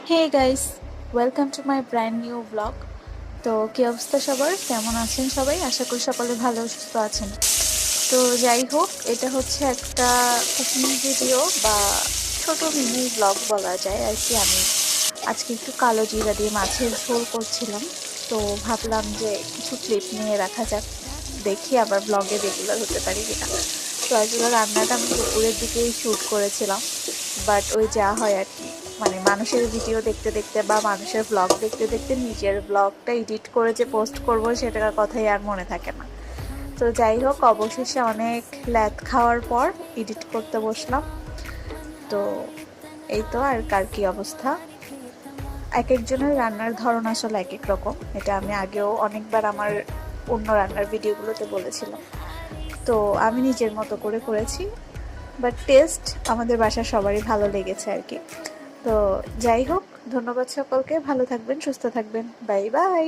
Hey guys, welcome to my brand new blog. তো কি অবস্থা সবার, কেমন আছেন সবাই? আশা করি সকলে ভালো সুস্থ আছেন। তো যাই হোক, এটা হচ্ছে একটা কুকিং ভিডিও বা ছোট মিনি ব্লগ বলা যায় আর কি। আমি আজকে একটু কালো জিরা দিয়ে মাছের ঝোল করছিলাম, তো ভাবলাম যে কিছু ক্লিপ নিয়ে রাখা যাক, দেখি আবার ব্লগে রেগুলার হতে পারি কিনা। তো আসলে রান্নাটা আমি দুপুরের দিকেই শ্যুট করেছিলাম, বাট ওই যা হয় আর কি, মানে মানুষের ভিডিও দেখতে দেখতে বা মানুষের ব্লগ দেখতে দেখতে নিজের ব্লগটা এডিট করে যে পোস্ট করব সেটার কথাই আর মনে থাকে না। তো যাই হোক, অবশেষে অনেক ল্যাদ খাওয়ার পর এডিট করতে বসলাম। তো এই তো, আর কার কি অবস্থা। এক একজনের রান্নার ধরন আসলে এক এক রকম, এটা আমি আগেও অনেকবার আমার অন্য রান্নার ভিডিওগুলোতে বলেছিলাম। তো আমি নিজের মতো করে করেছি, বাট টেস্ট আমাদের বাসার সবারই ভালো লেগেছে আর কি। তো যাই হোক, ধন্যবাদ সকলকে, ভালো থাকবেন, সুস্থ থাকবেন, বাই বাই।